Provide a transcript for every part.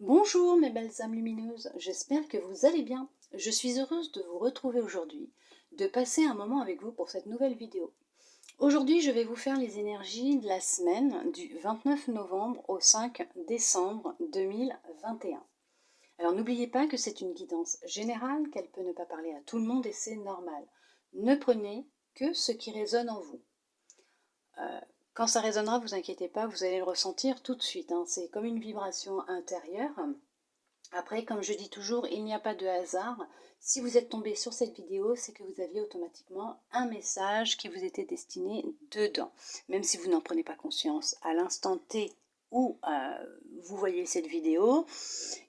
Bonjour mes belles âmes lumineuses, j'espère que vous allez bien. Je suis heureuse de vous retrouver aujourd'hui, de passer un moment avec vous pour cette nouvelle vidéo. Aujourd'hui, je vais vous faire les énergies de la semaine du 29 novembre au 5 décembre 2021. Alors n'oubliez pas que c'est une guidance générale, qu'elle peut ne pas parler à tout le monde et c'est normal. Ne prenez que ce qui résonne en vous. Quand ça résonnera, vous inquiétez pas, vous allez le ressentir tout de suite. C'est comme une vibration intérieure. Après, comme je dis toujours, il n'y a pas de hasard. Si vous êtes tombé sur cette vidéo, c'est que vous aviez automatiquement un message qui vous était destiné dedans. Même si vous n'en prenez pas conscience à l'instant T où vous voyez cette vidéo,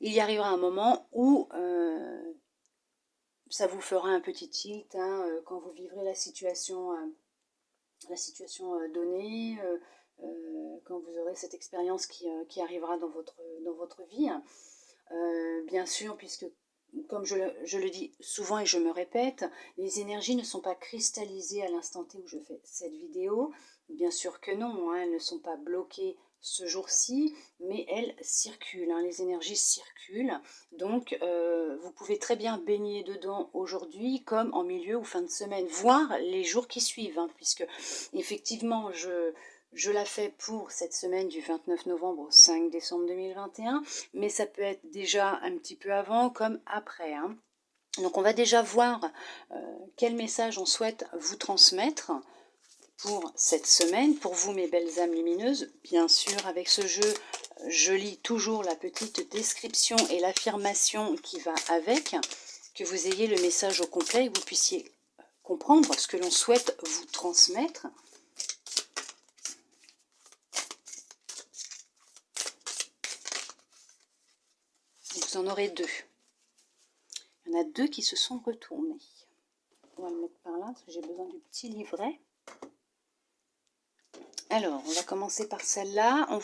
il y arrivera un moment où ça vous fera un petit tilt quand vous vivrez la situation donnée, quand vous aurez cette expérience qui arrivera dans votre vie. Bien sûr, puisque comme je le dis souvent et je me répète, les énergies ne sont pas cristallisées à l'instant T où je fais cette vidéo. Bien sûr que non, elles ne sont pas bloquées ce jour-ci, mais elles circulent, les énergies circulent. Donc, vous pouvez très bien baigner dedans aujourd'hui comme en milieu ou fin de semaine, voire les jours qui suivent, puisque effectivement, je la fais pour cette semaine du 29 novembre au 5 décembre 2021, mais ça peut être déjà un petit peu avant comme après. Donc on va déjà voir quel message on souhaite vous transmettre pour cette semaine, pour vous mes belles âmes lumineuses. Bien sûr, avec ce jeu, je lis toujours la petite description et l'affirmation qui va avec, que vous ayez le message au complet et que vous puissiez comprendre ce que l'on souhaite vous transmettre. Vous en aurez deux. Il y en a deux qui se sont retournés. On va le mettre par là parce que j'ai besoin du petit livret. Alors, on va commencer par celle-là. On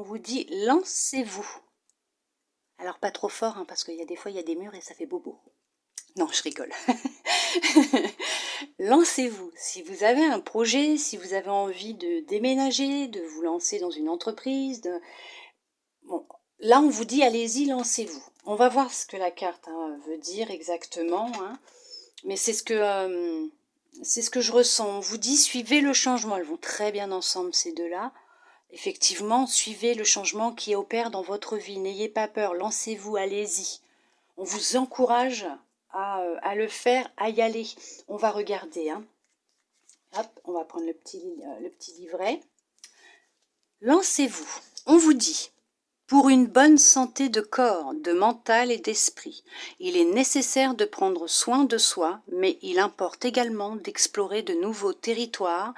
vous dit lancez-vous. Alors pas trop fort parce qu'il y a des fois il y a des murs et ça fait bobo. Non, je rigole. Lancez-vous. Si vous avez un projet, si vous avez envie de déménager, de vous lancer dans une entreprise, bon, là on vous dit allez-y, lancez-vous. On va voir ce que la carte veut dire exactement. Mais c'est ce que je ressens. On vous dit suivez le changement. Elles vont très bien ensemble ces deux-là. Effectivement, suivez le changement qui opère dans votre vie. N'ayez pas peur, lancez-vous, allez-y. On vous encourage à le faire, à y aller. On va regarder. Hop, on va prendre le petit livret. Lancez-vous. On vous dit, pour une bonne santé de corps, de mental et d'esprit, il est nécessaire de prendre soin de soi, mais il importe également d'explorer de nouveaux territoires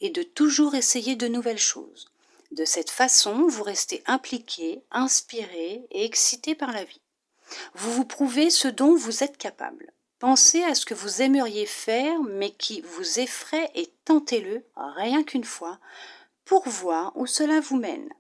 et de toujours essayer de nouvelles choses. De cette façon, vous restez impliqué, inspiré et excité par la vie. Vous vous prouvez ce dont vous êtes capable. Pensez à ce que vous aimeriez faire, mais qui vous effraie et tentez-le, rien qu'une fois, pour voir où cela vous mène.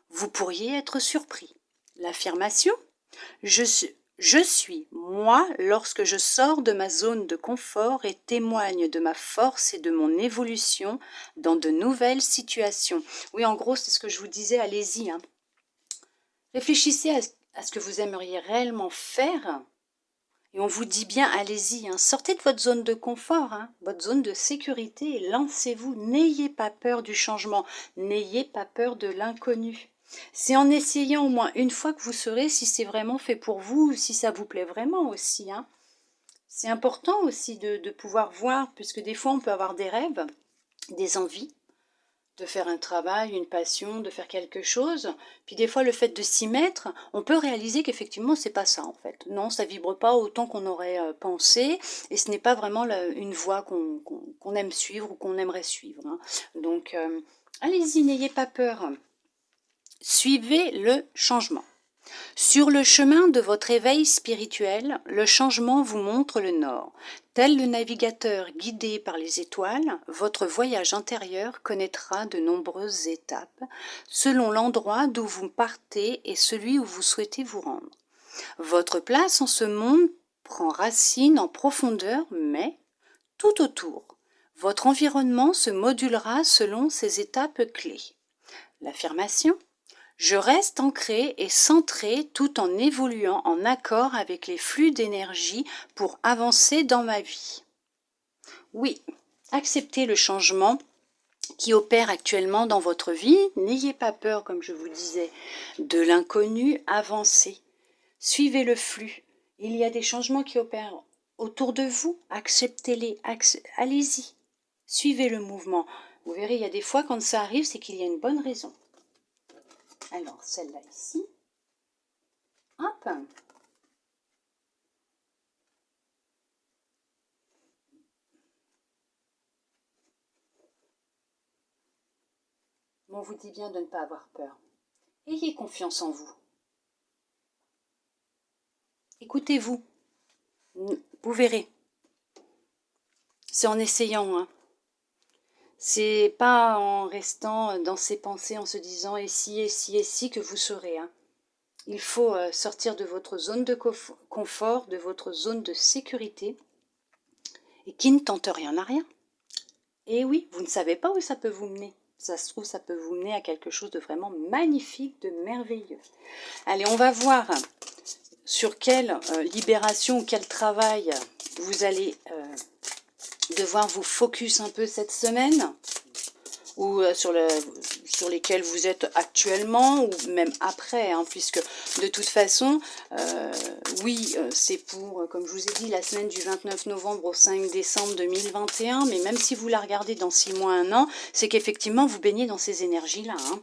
Vous pourriez être surpris. L'affirmation « Je suis moi lorsque je sors de ma zone de confort et témoigne de ma force et de mon évolution dans de nouvelles situations. » Oui, en gros, c'est ce que je vous disais, allez-y. Réfléchissez à ce que vous aimeriez réellement faire. Et on vous dit bien, allez-y, sortez de votre zone de confort, votre zone de sécurité et lancez-vous. N'ayez pas peur du changement, n'ayez pas peur de l'inconnu. C'est en essayant au moins une fois que vous saurez si c'est vraiment fait pour vous, si ça vous plaît vraiment aussi. C'est important aussi de pouvoir voir, puisque des fois on peut avoir des rêves, des envies, de faire un travail, une passion, de faire quelque chose. Puis des fois, le fait de s'y mettre, on peut réaliser qu'effectivement, c'est pas ça en fait. Non, ça vibre pas autant qu'on aurait pensé, et ce n'est pas vraiment une voie qu'on aime suivre ou qu'on aimerait suivre. Donc, allez-y, n'ayez pas peur. Suivez le changement. Sur le chemin de votre éveil spirituel, le changement vous montre le nord. Tel le navigateur guidé par les étoiles, votre voyage intérieur connaîtra de nombreuses étapes, selon l'endroit d'où vous partez et celui où vous souhaitez vous rendre. Votre place en ce monde prend racine en profondeur, mais tout autour. Votre environnement se modulera selon ces étapes clés. L'affirmation : Je reste ancré et centré tout en évoluant en accord avec les flux d'énergie pour avancer dans ma vie. Oui, acceptez le changement qui opère actuellement dans votre vie. N'ayez pas peur, comme je vous disais, de l'inconnu, avancez. Suivez le flux. Il y a des changements qui opèrent autour de vous, acceptez-les, allez-y. Suivez le mouvement. Vous verrez, il y a des fois quand ça arrive, c'est qu'il y a une bonne raison. Alors, celle-là ici. Hop. On vous dit bien de ne pas avoir peur. Ayez confiance en vous. Écoutez-vous. Vous verrez. C'est en essayant, hein. C'est pas en restant dans ses pensées, en se disant et si, et si, et si que vous saurez, hein. Il faut sortir de votre zone de confort, de votre zone de sécurité, et qui ne tente rien à rien. Et oui, vous ne savez pas où ça peut vous mener. Ça se trouve, ça peut vous mener à quelque chose de vraiment magnifique, de merveilleux. Allez, on va voir sur quelle libération ou quel travail vous allez devoir vous focus un peu cette semaine, ou sur lesquels vous êtes actuellement, ou même après, hein, puisque de toute façon, oui, c'est pour, comme je vous ai dit, la semaine du 29 novembre au 5 décembre 2021, mais même si vous la regardez dans 6 mois, 1 an, c'est qu'effectivement, vous baignez dans ces énergies-là, hein.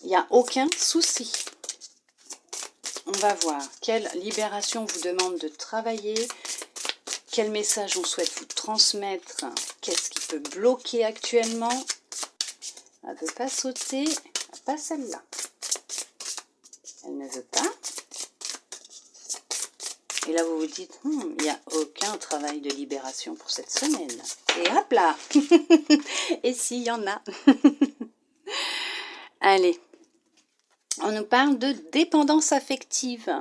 Il n'y a aucun souci. On va voir quelle libération vous demande de travailler, quel message on souhaite vous transmettre, qu'est-ce qui peut bloquer actuellement. Elle ne veut pas sauter, pas celle-là. Elle ne veut pas. Et là, vous vous dites, il n'y a aucun travail de libération pour cette semaine. Et hop là. Et s'il y en a. Allez. On nous parle de dépendance affective.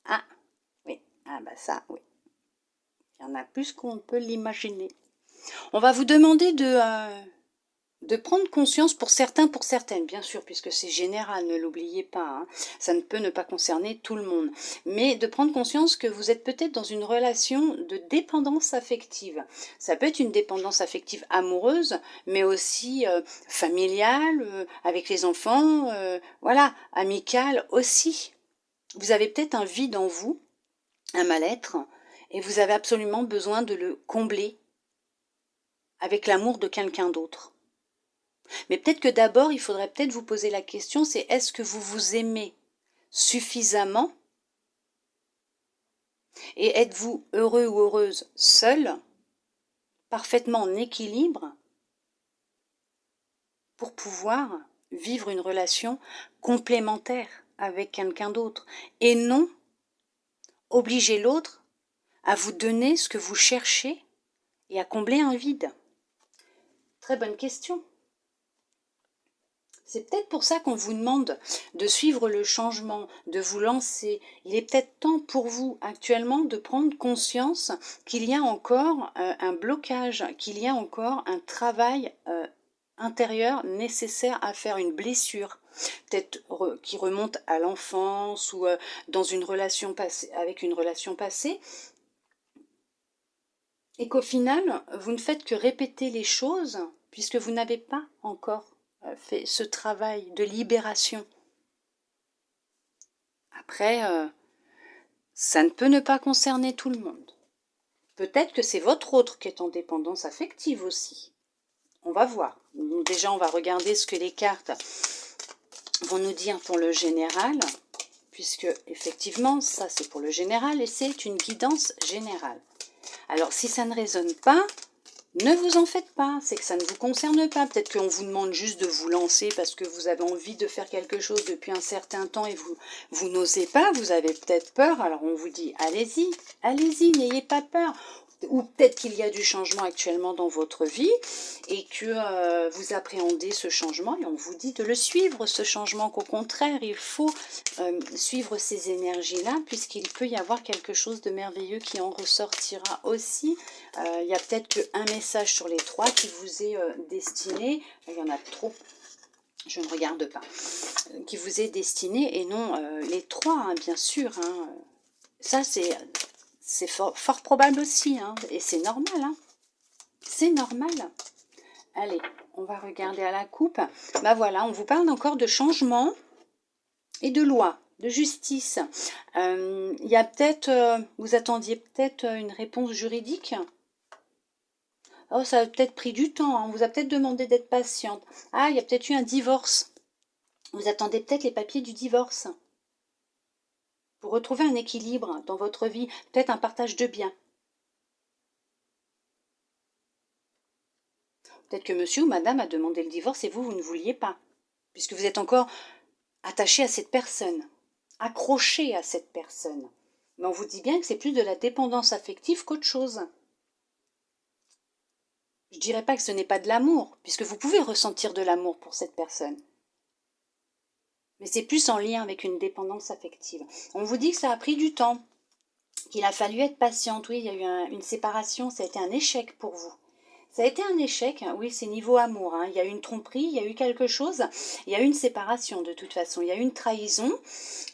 Ah, oui. Ah bah ça, oui. Il y en a plus qu'on peut l'imaginer. On va vous demander de prendre conscience pour certains, pour certaines, bien sûr, puisque c'est général, ne l'oubliez pas, hein. Ça ne peut ne pas concerner tout le monde, mais de prendre conscience que vous êtes peut-être dans une relation de dépendance affective. Ça peut être une dépendance affective amoureuse, mais aussi familiale, avec les enfants, voilà, amicale aussi. Vous avez peut-être un vide en vous, un mal-être, et vous avez absolument besoin de le combler avec l'amour de quelqu'un d'autre. Mais peut-être que d'abord, il faudrait peut-être vous poser la question, c'est est-ce que vous vous aimez suffisamment et êtes-vous heureux ou heureuse seul, parfaitement en équilibre, pour pouvoir vivre une relation complémentaire avec quelqu'un d'autre et non obliger l'autre à vous donner ce que vous cherchez et à combler un vide. Très bonne question. C'est peut-être pour ça qu'on vous demande de suivre le changement, de vous lancer. Il est peut-être temps pour vous actuellement de prendre conscience qu'il y a encore un blocage, qu'il y a encore un travail intérieur nécessaire à faire, une blessure, peut-être qui remonte à l'enfance ou dans une relation passée, avec une relation passée, et qu'au final, vous ne faites que répéter les choses puisque vous n'avez pas encore fait ce travail de libération. Après, ça ne peut ne pas concerner tout le monde. Peut-être que c'est votre autre qui est en dépendance affective aussi. On va voir. Déjà, on va regarder ce que les cartes vont nous dire pour le général, puisque effectivement, ça c'est pour le général et c'est une guidance générale. Alors, si ça ne résonne pas, ne vous en faites pas, c'est que ça ne vous concerne pas. Peut-être qu'on vous demande juste de vous lancer parce que vous avez envie de faire quelque chose depuis un certain temps et vous n'osez pas, vous avez peut-être peur. Alors on vous dit, allez-y, allez-y, n'ayez pas peur. Ou peut-être qu'il y a du changement actuellement dans votre vie et que vous appréhendez ce changement et on vous dit de le suivre, ce changement, qu'au contraire, il faut suivre ces énergies-là puisqu'il peut y avoir quelque chose de merveilleux qui en ressortira aussi. Il y a peut-être qu'un message sur les 3 qui vous est destiné. Il y en a trop. je ne regarde pas, qui vous est destiné et non les 3, hein, bien sûr. Hein. Ça, c'est fort probable aussi, hein, et c'est normal. Hein. C'est normal. Allez, on va regarder à la coupe. Bah voilà, on vous parle encore de changement et de loi, de justice. Il y a peut-être, vous attendiez peut-être une réponse juridique. Oh, ça a peut-être pris du temps, hein. On vous a peut-être demandé d'être patiente. Ah, il y a peut-être eu un divorce. Vous attendez peut-être les papiers du divorce. Pour retrouver un équilibre dans votre vie, peut-être un partage de biens. Peut-être que monsieur ou madame a demandé le divorce et vous, vous ne vouliez pas. Puisque vous êtes encore attaché à cette personne, accroché à cette personne. Mais on vous dit bien que c'est plus de la dépendance affective qu'autre chose. Je ne dirais pas que ce n'est pas de l'amour, puisque vous pouvez ressentir de l'amour pour cette personne. Mais c'est plus en lien avec une dépendance affective. On vous dit que ça a pris du temps, qu'il a fallu être patiente. Oui, il y a eu une séparation, ça a été un échec pour vous. Ça a été un échec, hein. Oui, c'est niveau amour. Hein. Il y a eu une tromperie, il y a eu quelque chose, il y a eu une séparation de toute façon, il y a eu une trahison.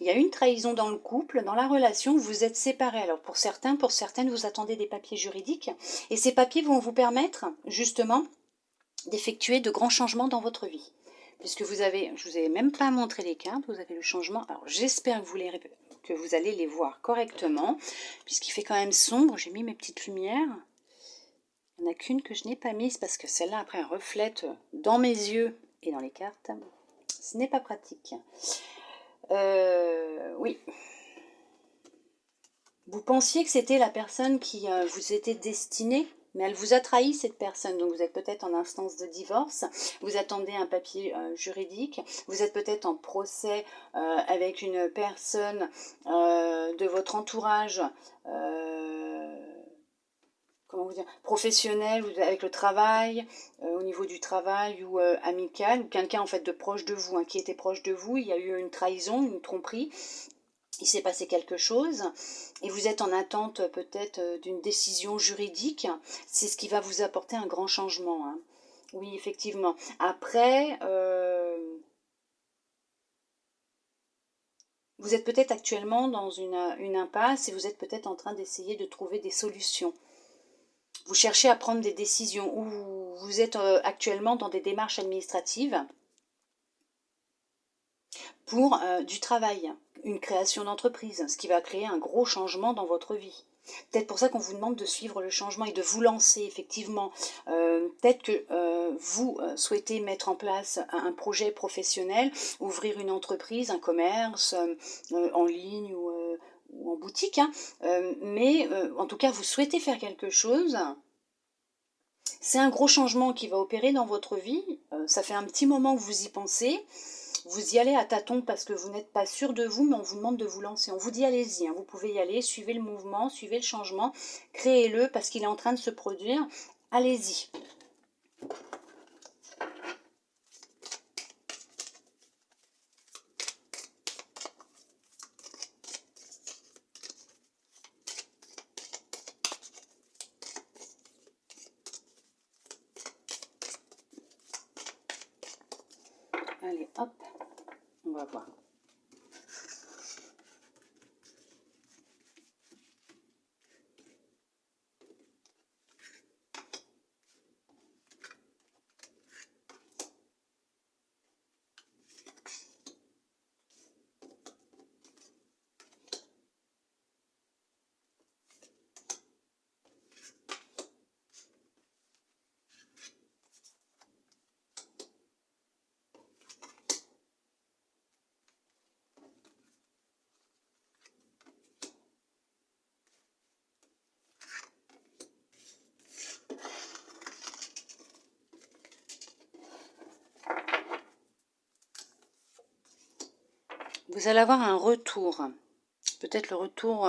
Il y a eu une trahison dans le couple, dans la relation, vous vous êtes séparés. Alors pour certains, pour certaines, vous attendez des papiers juridiques. Et ces papiers vont vous permettre, justement, d'effectuer de grands changements dans votre vie. Puisque vous avez, je ne vous ai même pas montré les cartes, vous avez le changement. Alors j'espère que vous allez les voir correctement, puisqu'il fait quand même sombre. J'ai mis mes petites lumières. Il n'y en a qu'une que je n'ai pas mise, parce que celle-là, après, elle reflète dans mes yeux et dans les cartes. Ce n'est pas pratique. Oui. Vous pensiez que c'était la personne qui vous était destinée, mais elle vous a trahi, cette personne. Donc vous êtes peut-être en instance de divorce, vous attendez un papier juridique, vous êtes peut-être en procès avec une personne de votre entourage, comment vous dire, professionnel, ou avec le travail, au niveau du travail, ou amical, ou quelqu'un en fait de proche de vous, hein, qui était proche de vous. Il y a eu une trahison, une tromperie. Il s'est passé quelque chose et vous êtes en attente peut-être d'une décision juridique. C'est ce qui va vous apporter un grand changement. Hein. Oui, effectivement. Après, vous êtes peut-être actuellement dans une impasse et vous êtes peut-être en train d'essayer de trouver des solutions. Vous cherchez à prendre des décisions ou vous êtes actuellement dans des démarches administratives pour du travail, une création d'entreprise, ce qui va créer un gros changement dans votre vie. Peut-être pour ça qu'on vous demande de suivre le changement et de vous lancer, effectivement. Peut-être que vous souhaitez mettre en place un projet professionnel, ouvrir une entreprise, un commerce en ligne ou en boutique. Hein. Mais en tout cas, vous souhaitez faire quelque chose. C'est un gros changement qui va opérer dans votre vie. Ça fait un petit moment que vous y pensez. Vous y allez à tâtons parce que vous n'êtes pas sûr de vous, mais on vous demande de vous lancer. On vous dit allez-y, hein, vous pouvez y aller, suivez le mouvement, suivez le changement, créez-le parce qu'il est en train de se produire. Allez-y. Allez, hop, on va voir. Vous allez avoir un retour, peut-être le retour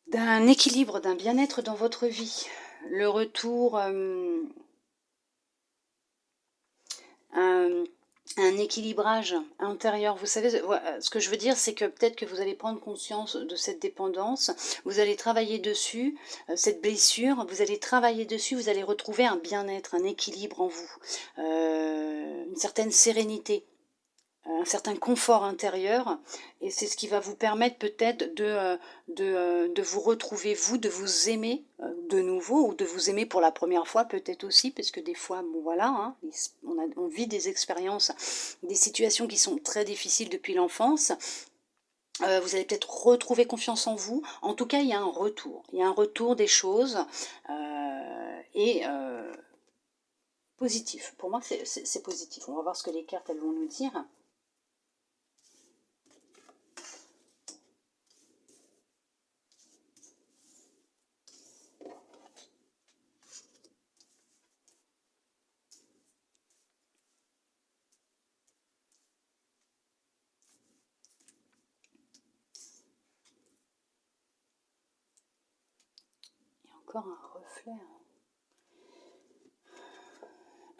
d'un équilibre, d'un bien-être dans votre vie. Le retour un équilibrage intérieur. Vous savez, ce que je veux dire, c'est que peut-être que vous allez prendre conscience de cette dépendance, vous allez travailler dessus, cette blessure, vous allez travailler dessus, vous allez retrouver un bien-être, un équilibre en vous, une certaine sérénité, un certain confort intérieur, et c'est ce qui va vous permettre peut-être de vous retrouver vous, de vous aimer de nouveau, ou de vous aimer pour la première fois peut-être aussi, parce que des fois, bon voilà, hein, on vit des expériences, des situations qui sont très difficiles depuis l'enfance. Vous allez peut-être retrouver confiance en vous. En tout cas, il y a un retour des choses, et positif. Pour moi, c'est positif. On va voir ce que les cartes elles vont nous dire. Encore un reflet.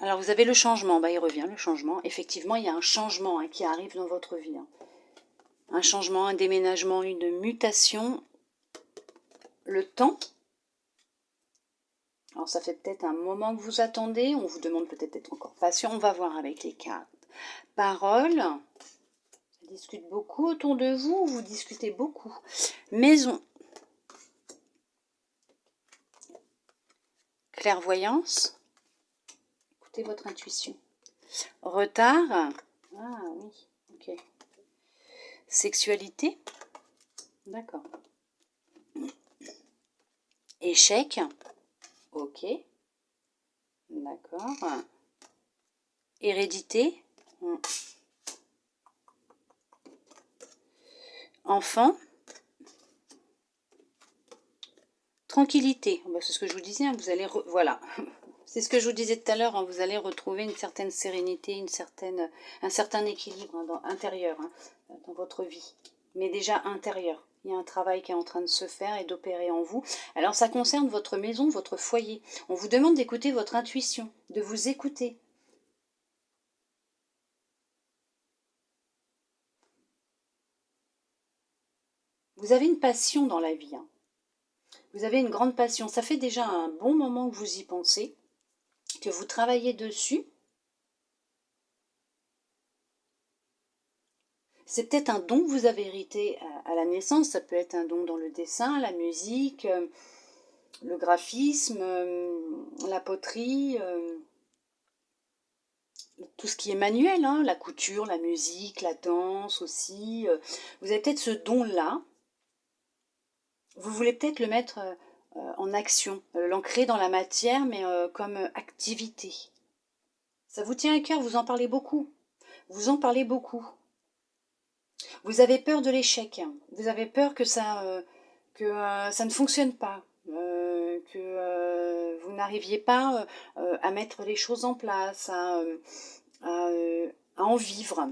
Alors vous avez le changement, bah, il revient le changement. Effectivement, il y a un changement hein, qui arrive dans votre vie. Hein. Un changement, un déménagement, une mutation. Le temps. Alors ça fait peut-être un moment que vous attendez. On vous demande peut-être d'être encore patient. On va voir avec les cartes. Parole. Ça discute beaucoup autour de vous. Vous discutez beaucoup. Maison. Clairvoyance. Écoutez votre intuition. Retard. Ah oui, ok. Sexualité. D'accord. Échec. Ok. D'accord. Hérédité. Enfant. Tranquillité. C'est ce que je vous disais. Hein, vous allez voilà. C'est ce que je vous disais tout à l'heure. Hein, vous allez retrouver une certaine sérénité, un certain équilibre hein, intérieur hein, dans votre vie. Mais déjà intérieur. Il y a un travail qui est en train de se faire et d'opérer en vous. Alors ça concerne votre maison, votre foyer. On vous demande d'écouter votre intuition, de vous écouter. Vous avez une passion dans la vie. Hein. Vous avez une grande passion. Ça fait déjà un bon moment que vous y pensez, que vous travaillez dessus. C'est peut-être un don que vous avez hérité à la naissance. Ça peut être un don dans le dessin, la musique, le graphisme, la poterie, tout ce qui est manuel, hein, la couture, la musique, la danse aussi. Vous avez peut-être ce don-là. Vous voulez peut-être le mettre en action, l'ancrer dans la matière, mais comme activité. Ça vous tient à cœur, vous en parlez beaucoup. Vous en parlez beaucoup. Vous avez peur de l'échec. Vous avez peur que ça ne fonctionne pas. Que vous n'arriviez pas à mettre les choses en place, à en vivre.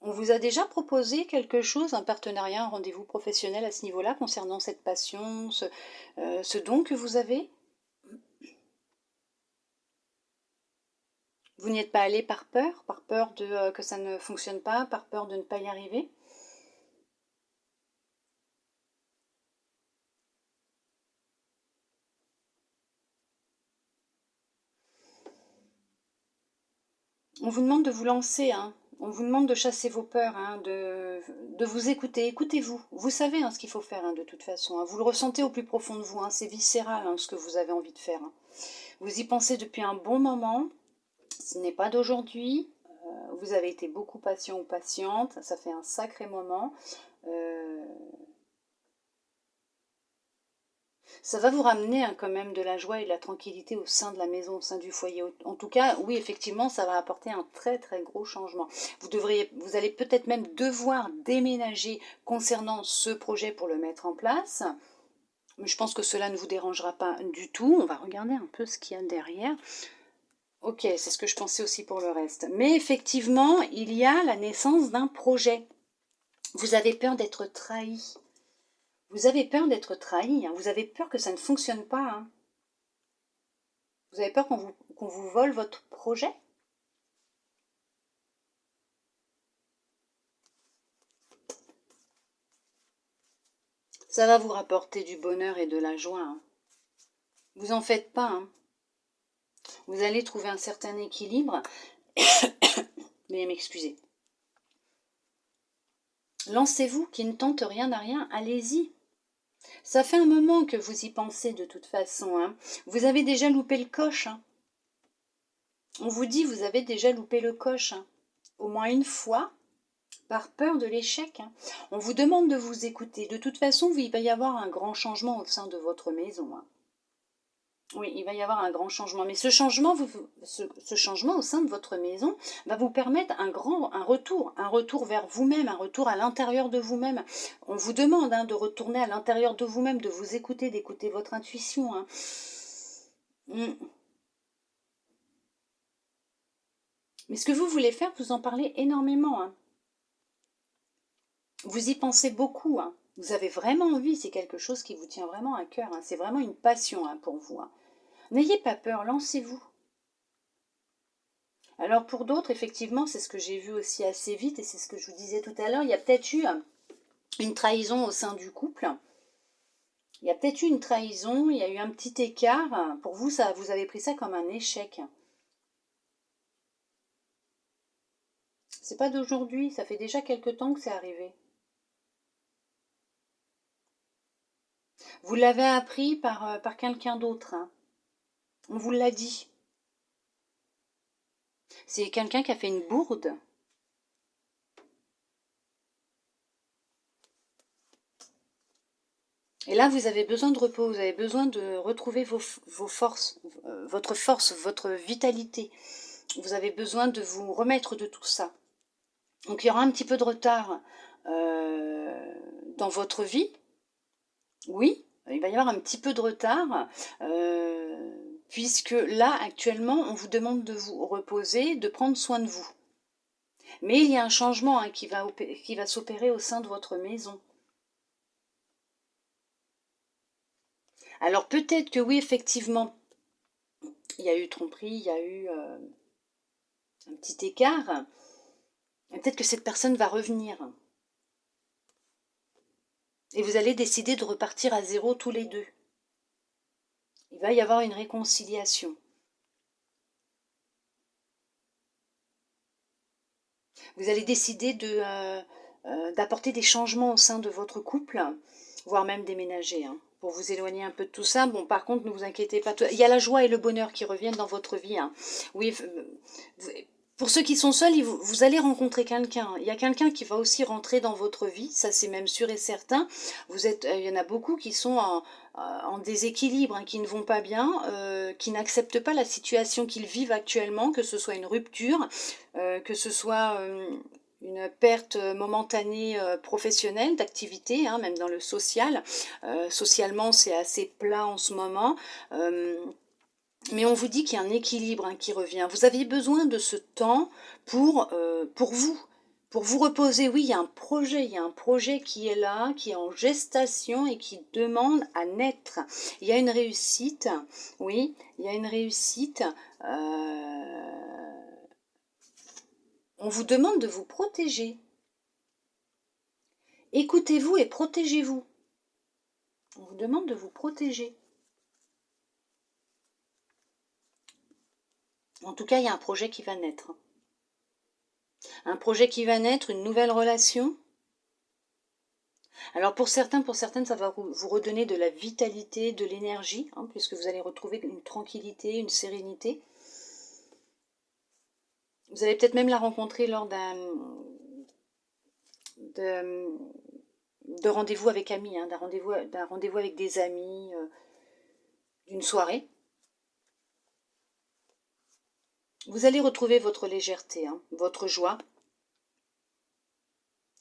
On vous a déjà proposé quelque chose, un partenariat, un rendez-vous professionnel à ce niveau-là concernant cette passion, ce don que vous avez? Vous n'y êtes pas allé par peur de que ça ne fonctionne pas, par peur de ne pas y arriver? On vous demande de vous lancer, hein. On vous demande de chasser vos peurs, hein, de vous écouter. Écoutez-vous. Vous savez hein, ce qu'il faut faire hein, de toute façon. Hein. Vous le ressentez au plus profond de vous. Hein. C'est viscéral hein, ce que vous avez envie de faire. Hein. Vous y pensez depuis un bon moment. Ce n'est pas d'aujourd'hui. Vous avez été beaucoup patient ou patiente. Ça fait un sacré moment. Ça va vous ramener hein, quand même de la joie et de la tranquillité au sein de la maison, au sein du foyer. En tout cas, oui, effectivement, ça va apporter un très très gros changement. Vous allez peut-être même devoir déménager concernant ce projet pour le mettre en place. Mais je pense que cela ne vous dérangera pas du tout. On va regarder un peu ce qu'il y a derrière. Ok, c'est ce que je pensais aussi pour le reste. Mais effectivement, il y a la naissance d'un projet. Vous avez peur d'être trahi. Vous avez peur d'être trahi. Hein. Vous avez peur que ça ne fonctionne pas. Hein. Vous avez peur qu'on vous vole votre projet? Ça va vous rapporter du bonheur et de la joie, hein. Vous en faites pas, hein. Vous allez trouver un certain équilibre. Mais m'excusez. Lancez-vous, qui ne tente rien à rien, allez-y. Ça fait un moment que vous y pensez de toute façon, hein. Vous avez déjà loupé le coche, hein. On vous dit, vous avez déjà loupé le coche, hein. Au moins une fois, par peur de l'échec, hein. On vous demande de vous écouter. De toute façon, il va y avoir un grand changement au sein de votre maison, hein. Oui, il va y avoir un grand changement. Mais ce changement, ce changement au sein de votre maison va vous permettre un retour vers vous-même, un retour à l'intérieur de vous-même. On vous demande, hein, de retourner à l'intérieur de vous-même, de vous écouter, d'écouter votre intuition, hein. Mais ce que vous voulez faire, vous en parlez énormément, hein. Vous y pensez beaucoup, hein. Vous avez vraiment envie, c'est quelque chose qui vous tient vraiment à cœur, hein. C'est vraiment une passion, hein, pour vous, hein. N'ayez pas peur, lancez-vous. Alors pour d'autres, effectivement, c'est ce que j'ai vu aussi assez vite, et c'est ce que je vous disais tout à l'heure, il y a peut-être eu une trahison au sein du couple. Il y a peut-être eu une trahison, il y a eu un petit écart. Pour vous, ça, vous avez pris ça comme un échec. C'est pas d'aujourd'hui, ça fait déjà quelque temps que c'est arrivé. Vous l'avez appris par quelqu'un d'autre, hein. On vous l'a dit. C'est quelqu'un qui a fait une bourde. Et là, vous avez besoin de repos, vous avez besoin de retrouver vos forces, votre force, votre vitalité. Vous avez besoin de vous remettre de tout ça. Donc il y aura un petit peu de retard dans votre vie. Oui, il va y avoir un petit peu de retard, puisque là, actuellement, on vous demande de vous reposer, de prendre soin de vous. Mais il y a un changement, hein, qui va s'opérer au sein de votre maison. Alors peut-être que oui, effectivement, il y a eu tromperie, il y a eu un petit écart. Peut-être que cette personne va revenir. Et vous allez décider de repartir à zéro tous les deux. Il va y avoir une réconciliation. Vous allez décider d'apporter des changements au sein de votre couple, voire même déménager, hein, pour vous éloigner un peu de tout ça. Bon, par contre, ne vous inquiétez pas. Il y a la joie et le bonheur qui reviennent dans votre vie, hein. Oui, pour ceux qui sont seuls, vous allez rencontrer quelqu'un. Il y a quelqu'un qui va aussi rentrer dans votre vie, ça c'est même sûr et certain. Il y en a beaucoup qui sont en déséquilibre, hein, qui ne vont pas bien, qui n'acceptent pas la situation qu'ils vivent actuellement, que ce soit une rupture, que ce soit une perte momentanée professionnelle, d'activité, hein, même dans le social. Socialement, c'est assez plat en ce moment. Mais on vous dit qu'il y a un équilibre, hein, qui revient. Vous aviez besoin de ce temps pour vous reposer. Oui, il y a un projet qui est là, qui est en gestation et qui demande à naître. Il y a une réussite, oui, il y a une réussite. On vous demande de vous protéger. Écoutez-vous et protégez-vous. On vous demande de vous protéger. En tout cas, il y a un projet qui va naître. Un projet qui va naître, une nouvelle relation. Alors pour certains, pour certaines, ça va vous redonner de la vitalité, de l'énergie, hein, puisque vous allez retrouver une tranquillité, une sérénité. Vous allez peut-être même la rencontrer lors de rendez-vous avec amis, hein, d'un rendez-vous avec des amis, d'une soirée. Vous allez retrouver votre légèreté, hein, votre joie.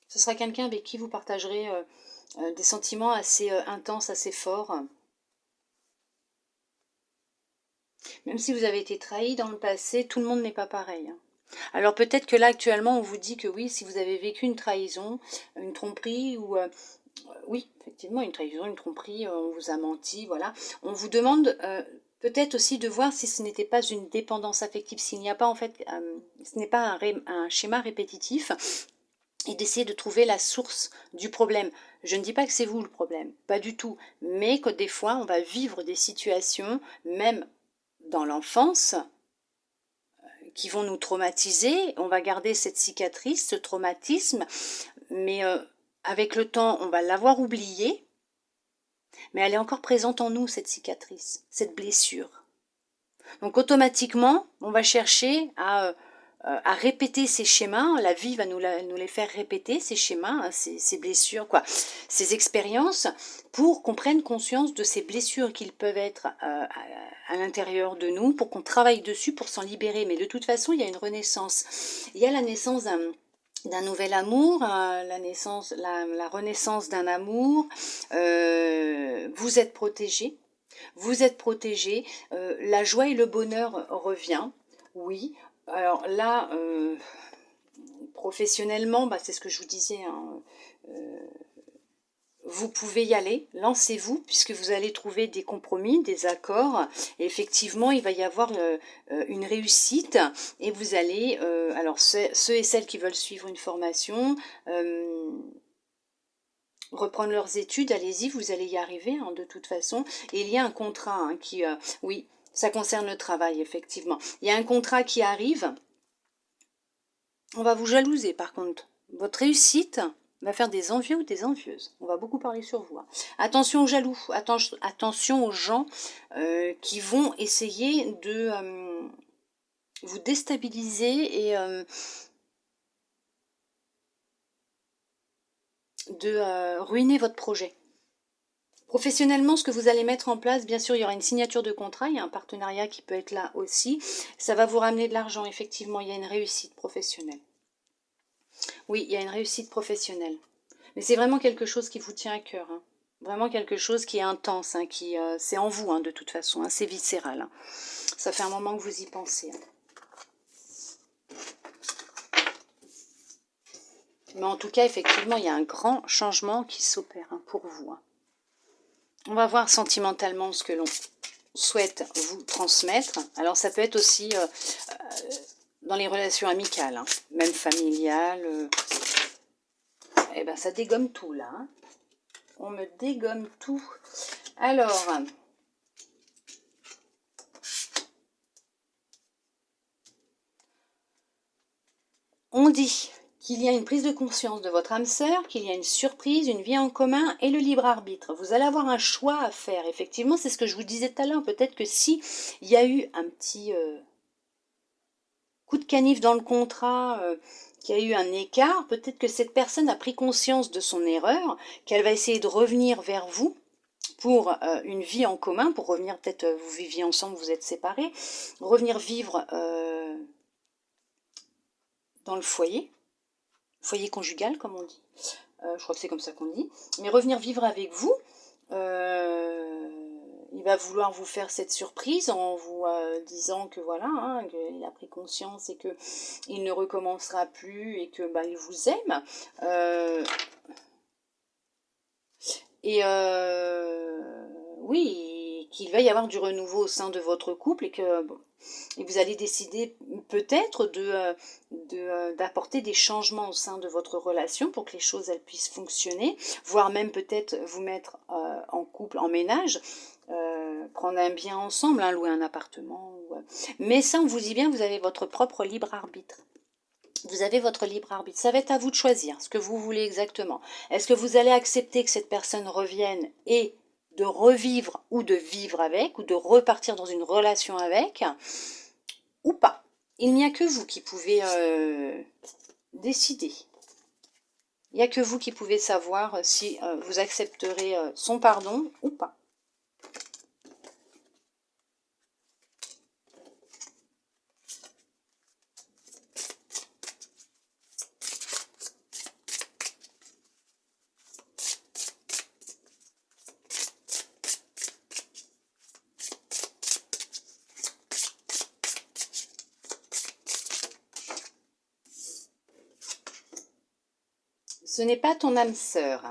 Ce sera quelqu'un avec qui vous partagerez des sentiments assez intenses, assez forts. Même si vous avez été trahi dans le passé, tout le monde n'est pas pareil, hein. Alors peut-être que là actuellement on vous dit que oui, si vous avez vécu une trahison, une tromperie ou oui, effectivement une trahison, une tromperie, on vous a menti, voilà. On vous demande Peut-être aussi de voir si ce n'était pas une dépendance affective, s'il n'y a pas en fait, ce n'est pas un schéma répétitif, et d'essayer de trouver la source du problème. Je ne dis pas que c'est vous le problème, pas du tout, mais que des fois on va vivre des situations, même dans l'enfance, qui vont nous traumatiser, on va garder cette cicatrice, ce traumatisme, mais avec le temps on va l'avoir oublié, mais elle est encore présente en nous, cette cicatrice, cette blessure. Donc automatiquement, on va chercher à répéter ces schémas, la vie va nous les faire répéter, ces schémas, ces blessures, quoi, ces expériences, pour qu'on prenne conscience de ces blessures qu'ils peuvent être à l'intérieur de nous, pour qu'on travaille dessus, pour s'en libérer. Mais de toute façon, il y a une renaissance. Il y a la naissance d'un nouvel amour, la renaissance d'un amour. Vous êtes protégé. Vous êtes protégé, la joie et le bonheur revient, oui. Alors là, professionnellement, bah, c'est ce que je vous disais, hein, vous pouvez y aller, lancez-vous, puisque vous allez trouver des compromis, des accords, et effectivement, il va y avoir une réussite, et vous allez, alors ceux et celles qui veulent suivre une formation, reprendre leurs études, allez-y, vous allez y arriver, hein, de toute façon. Et il y a un contrat hein, qui, oui, ça concerne le travail, effectivement. Il y a un contrat qui arrive. On va vous jalouser, par contre. Votre réussite va faire des envieux ou des envieuses. On va beaucoup parler sur vous. Hein. Attention aux jaloux, attention aux gens qui vont essayer de vous déstabiliser et de ruiner votre projet. Professionnellement, ce que vous allez mettre en place, bien sûr, il y aura une signature de contrat, il y a un partenariat qui peut être là aussi. Ça va vous ramener de l'argent, effectivement, il y a une réussite professionnelle. Oui, il y a une réussite professionnelle. Mais c'est vraiment quelque chose qui vous tient à cœur. Hein. Vraiment quelque chose qui est intense, hein, c'est en vous, hein, de toute façon, hein, c'est viscéral. Hein. Ça fait un moment que vous y pensez. Hein. Mais en tout cas, effectivement, il y a un grand changement qui s'opère hein, pour vous. Hein. On va voir sentimentalement ce que l'on souhaite vous transmettre. Alors ça peut être aussi dans les relations amicales, hein, même familiales. Eh ben ça dégomme tout là. Hein. On me dégomme tout. Alors, on dit qu'il y a une prise de conscience de votre âme sœur, qu'il y a une surprise, une vie en commun et le libre arbitre. Vous allez avoir un choix à faire. Effectivement, c'est ce que je vous disais tout à l'heure. Peut-être que si il y a eu un petit coup de canif dans le contrat, qu'il y a eu un écart, peut-être que cette personne a pris conscience de son erreur, qu'elle va essayer de revenir vers vous pour une vie en commun, pour revenir, peut-être vous viviez ensemble, vous êtes séparés, revenir vivre dans le foyer conjugal comme on dit, je crois que c'est comme ça qu'on dit, mais revenir vivre avec vous, il va vouloir vous faire cette surprise en vous disant que voilà, hein, qu'il a pris conscience et que il ne recommencera plus et que bah, il vous aime. Oui, qu'il va y avoir du renouveau au sein de votre couple et que bon, et vous allez décider peut-être d'apporter des changements au sein de votre relation pour que les choses elles puissent fonctionner, voire même peut-être vous mettre en couple, en ménage, prendre un bien ensemble, hein, louer un appartement. Mais ça, on vous dit bien, vous avez votre propre libre arbitre. Vous avez votre libre arbitre. Ça va être à vous de choisir ce que vous voulez exactement. Est-ce que vous allez accepter que cette personne revienne et de revivre ou de vivre avec, ou de repartir dans une relation avec, ou pas. Il n'y a que vous qui pouvez décider. Il n'y a que vous qui pouvez savoir si vous accepterez son pardon ou pas. Ce n'est pas ton âme sœur.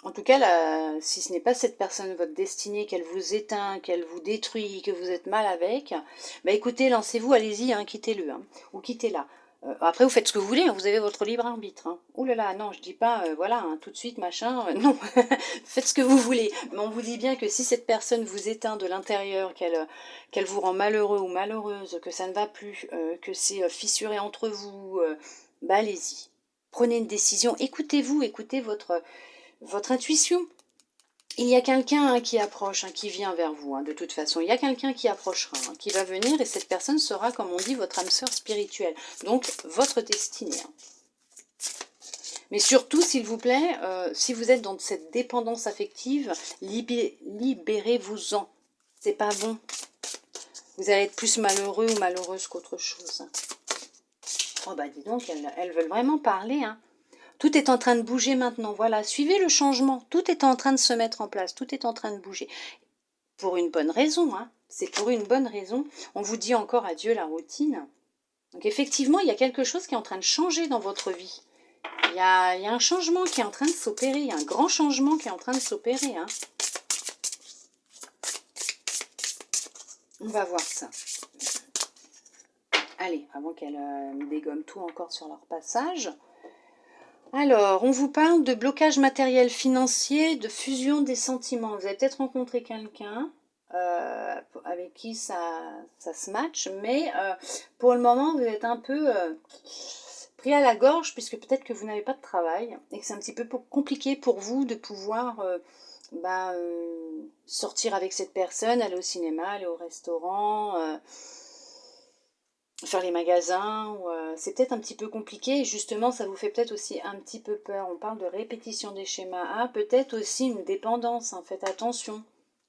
En tout cas, là, si ce n'est pas cette personne, votre destinée, qu'elle vous éteint, qu'elle vous détruit, que vous êtes mal avec, bah écoutez, lancez-vous, allez-y, hein, quittez-le, hein, ou quittez-la. Après, vous faites ce que vous voulez, hein, vous avez votre libre arbitre. Hein. Ouh là là, non, je dis pas, voilà, hein, tout de suite, machin, non, faites ce que vous voulez. Mais on vous dit bien que si cette personne vous éteint de l'intérieur, qu'elle vous rend malheureux ou malheureuse, que ça ne va plus, que c'est fissuré entre vous, bah allez-y. Prenez une décision, écoutez-vous, écoutez votre intuition. Il y a quelqu'un hein, qui approche, hein, qui vient vers vous, hein, de toute façon. Il y a quelqu'un qui approchera, hein, qui va venir, et cette personne sera, comme on dit, votre âme sœur spirituelle. Donc, votre destinée. Hein. Mais surtout, s'il vous plaît, si vous êtes dans cette dépendance affective, libérez-vous-en. C'est pas bon. Vous allez être plus malheureux ou malheureuse qu'autre chose. Oh bah dis donc, elles veulent vraiment parler, hein. Tout est en train de bouger maintenant, voilà, suivez le changement, tout est en train de se mettre en place, tout est en train de bouger. Pour une bonne raison, hein. C'est pour une bonne raison. On vous dit encore adieu la routine. Donc effectivement, il y a quelque chose qui est en train de changer dans votre vie. Il y a un changement qui est en train de s'opérer, il y a un grand changement qui est en train de s'opérer. Hein. On va voir ça. Allez, avant qu'elle me dégomme tout encore sur leur passage. Alors, on vous parle de blocage matériel financier, de fusion des sentiments. Vous avez peut-être rencontré quelqu'un avec qui ça se match, mais pour le moment, vous êtes un peu pris à la gorge, puisque peut-être que vous n'avez pas de travail, et que c'est un petit peu compliqué pour vous de pouvoir sortir avec cette personne, aller au cinéma, aller au restaurant... faire les magasins, c'est peut-être un petit peu compliqué, et justement ça vous fait peut-être aussi un petit peu peur. On parle de répétition des schémas. Ah, peut-être aussi une dépendance, hein. Faites attention.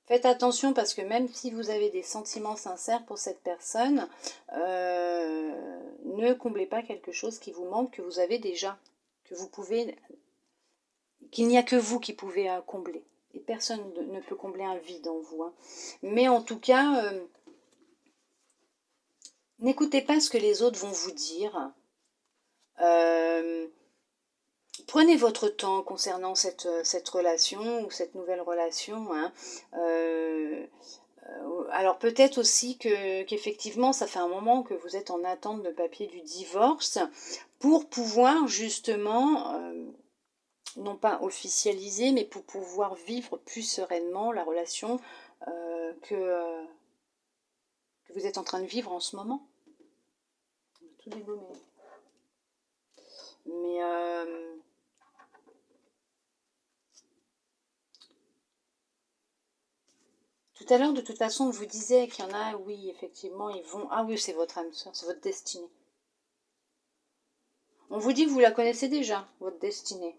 Faites attention parce que même si vous avez des sentiments sincères pour cette personne, ne comblez pas quelque chose qui vous manque, que vous avez déjà, que vous pouvez, qu'il n'y a que vous qui pouvez combler. Et personne ne peut combler un vide en vous. Hein. Mais en tout cas... n'écoutez pas ce que les autres vont vous dire. Prenez votre temps concernant cette relation ou cette nouvelle relation. Hein. Alors peut-être aussi qu'effectivement, ça fait un moment que vous êtes en attente de papier du divorce pour pouvoir justement, non pas officialiser, mais pour pouvoir vivre plus sereinement la relation que vous êtes en train de vivre en ce moment. Tout dégommé. Mais tout à l'heure, de toute façon, on vous disait qu'il y en a, oui, effectivement, ils vont... Ah oui, c'est votre âme sœur, c'est votre destinée. On vous dit que vous la connaissez déjà, votre destinée.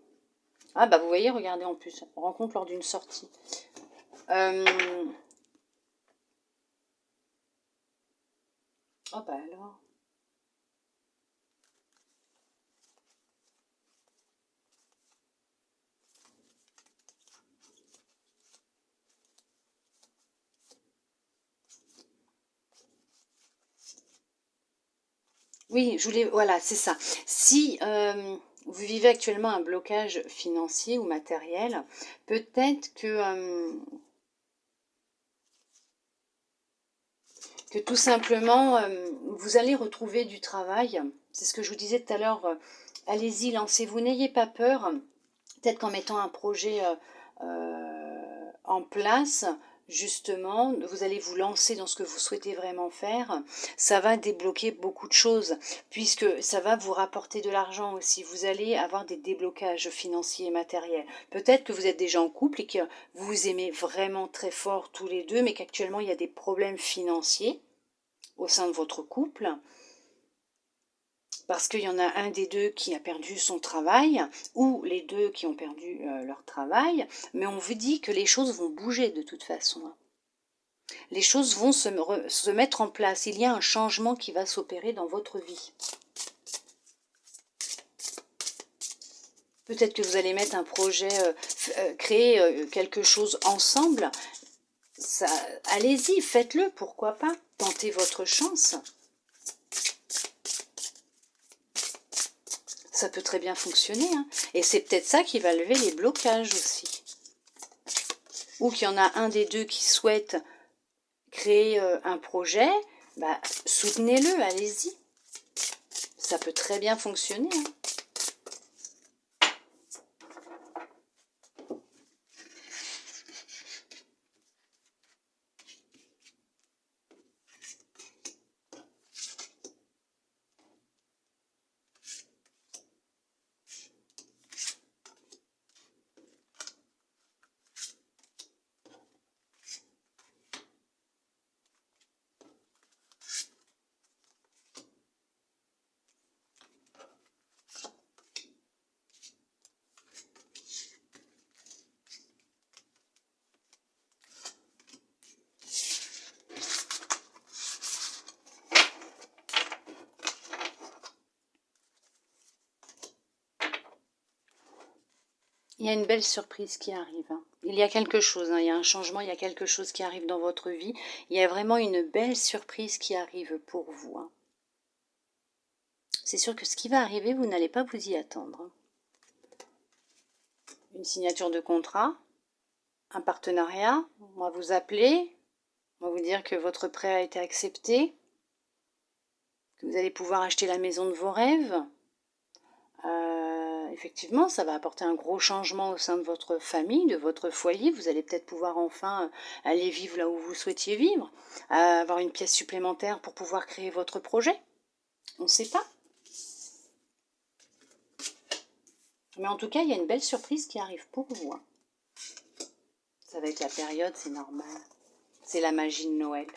Ah bah vous voyez, regardez en plus, rencontre lors d'une sortie. Oh bah alors... Oui, je voulais... Voilà, c'est ça. Si vous vivez actuellement un blocage financier ou matériel, peut-être que tout simplement, vous allez retrouver du travail. C'est ce que je vous disais tout à l'heure. Allez-y, lancez-vous, n'ayez pas peur. Peut-être qu'en mettant un projet en place, justement, vous allez vous lancer dans ce que vous souhaitez vraiment faire. Ça va débloquer beaucoup de choses, puisque ça va vous rapporter de l'argent aussi. Vous allez avoir des déblocages financiers et matériels. Peut-être que vous êtes déjà en couple et que vous vous aimez vraiment très fort tous les deux, mais qu'actuellement il y a des problèmes financiers au sein de votre couple. Parce qu'il y en a un des deux qui a perdu son travail, ou les deux qui ont perdu leur travail, mais on vous dit que les choses vont bouger de toute façon. Les choses vont se mettre en place, il y a un changement qui va s'opérer dans votre vie. Peut-être que vous allez mettre un projet, créer quelque chose ensemble. Allez-y, faites-le, pourquoi pas, tentez votre chance. Ça peut très bien fonctionner. Hein. Et c'est peut-être ça qui va lever les blocages aussi. ou qu'il y en a un des deux qui souhaite créer un projet, bah, soutenez-le, allez-y. Ça peut très bien fonctionner. Hein. Il y a une belle surprise qui arrive. Hein. Il y a quelque chose, hein. Il y a un changement, il y a quelque chose qui arrive dans votre vie. Il y a vraiment une belle surprise qui arrive pour vous. Hein. C'est sûr que ce qui va arriver, vous n'allez pas vous y attendre. Hein. Une signature de contrat, un partenariat, on va vous appeler, on va vous dire que votre prêt a été accepté, que vous allez pouvoir acheter la maison de vos rêves. Effectivement, ça va apporter un gros changement au sein de votre famille, de votre foyer. Vous allez peut-être pouvoir enfin aller vivre là où vous souhaitiez vivre, avoir une pièce supplémentaire pour pouvoir créer votre projet. On ne sait pas. Mais en tout cas, il y a une belle surprise qui arrive pour vous. Hein. Ça va être la période, c'est normal. C'est la magie de Noël.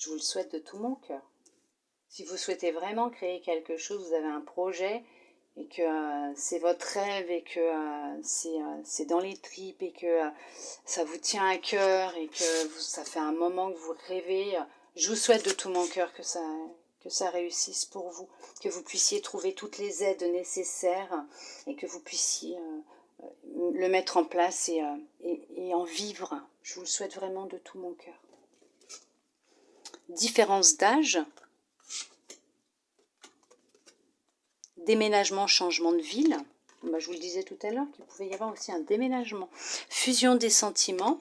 Je vous le souhaite de tout mon cœur. Si vous souhaitez vraiment créer quelque chose, vous avez un projet et que c'est votre rêve et que c'est dans les tripes et que ça vous tient à cœur et que ça fait un moment que vous rêvez, je vous souhaite de tout mon cœur que ça réussisse pour vous, que vous puissiez trouver toutes les aides nécessaires et que vous puissiez le mettre en place et en vivre. Je vous le souhaite vraiment de tout mon cœur. Différence d'âge, déménagement, changement de ville. Bah, je vous le disais tout à l'heure qu'il pouvait y avoir aussi un déménagement. Fusion des sentiments.